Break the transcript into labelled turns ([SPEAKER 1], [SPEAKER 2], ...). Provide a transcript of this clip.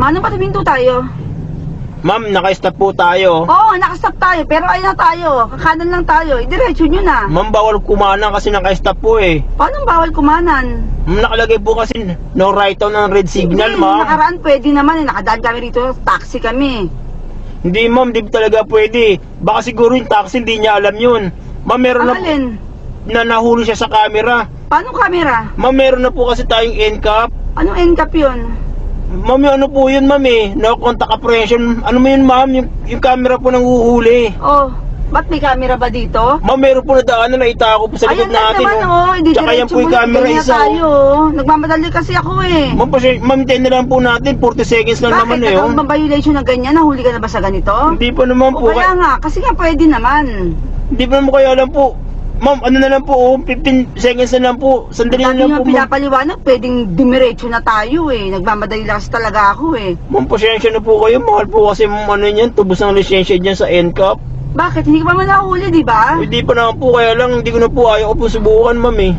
[SPEAKER 1] Mano ba tuminto tayo?
[SPEAKER 2] Ma'am, naka-stop po tayo.
[SPEAKER 1] Oo, nakastop tayo, pero ayun na tayo. Kakanan lang tayo. Diretso nyo na.
[SPEAKER 2] Ma'am, bawal kumanan kasi naka-stop po eh.
[SPEAKER 1] Paano bawal kumanan?
[SPEAKER 2] Ma'am, nakalagay po kasi no right on ng red signal,
[SPEAKER 1] Hindi,
[SPEAKER 2] ma'am.
[SPEAKER 1] nakaraan pwede naman. Nakadaan kami rito. Taxi kami.
[SPEAKER 2] Hindi, ma'am, di talaga pwede. Baka siguro yung taxi hindi niya alam yun. Ma'am, meron
[SPEAKER 1] Alin?
[SPEAKER 2] na nahuli siya sa camera.
[SPEAKER 1] Paano camera?
[SPEAKER 2] Ma'am, meron na po kasi tayong NCAP.
[SPEAKER 1] Anong NCAP yun?
[SPEAKER 2] Ma'am, yung ano po yun, ma'am eh. No contact apprehension. Ano mo yun, ma'am? Yung camera po nang uhuli.
[SPEAKER 1] Oh, ba't may camera ba dito?
[SPEAKER 2] Ma'am, meron po na daanan na itako po sa likod
[SPEAKER 1] Ayan lang
[SPEAKER 2] natin.
[SPEAKER 1] naman,
[SPEAKER 2] oh.
[SPEAKER 1] Hindi
[SPEAKER 2] Tsaka yan
[SPEAKER 1] diretso
[SPEAKER 2] po yung
[SPEAKER 1] mo,
[SPEAKER 2] camera
[SPEAKER 1] ganyan
[SPEAKER 2] isa.
[SPEAKER 1] tayo. Nagmamadali kasi ako eh.
[SPEAKER 2] Ma'am, ma'am, tayo na lang po natin. 40 seconds lang naman eh.
[SPEAKER 1] Bakit?
[SPEAKER 2] Oh.
[SPEAKER 1] Nagkakaroon ba violation na ganyan? Nahuli ka na ba sa ganito?
[SPEAKER 2] Hindi pa naman
[SPEAKER 1] O
[SPEAKER 2] po.
[SPEAKER 1] kaya nga, kasi nga pwede naman.
[SPEAKER 2] Hindi pa naman kaya alam po. Ma'am, ano na lang po, 15 seconds na lang po. Sandali na
[SPEAKER 1] Dati
[SPEAKER 2] lang
[SPEAKER 1] nga
[SPEAKER 2] po, ma'am.
[SPEAKER 1] pinapaliwanag, pwedeng dimiretso na tayo eh. Nagmamadali lang kasi talaga ako eh.
[SPEAKER 2] Ma'am, pasensya na po kayo. Mahal po kasi ano yan, tubos ng lisensya dyan sa NCAP.
[SPEAKER 1] Bakit? Hindi ka pa man nahuli, di ba?
[SPEAKER 2] Hindi pa naman po, kaya lang hindi ko na po ayaw ko po subukan, ma'am eh.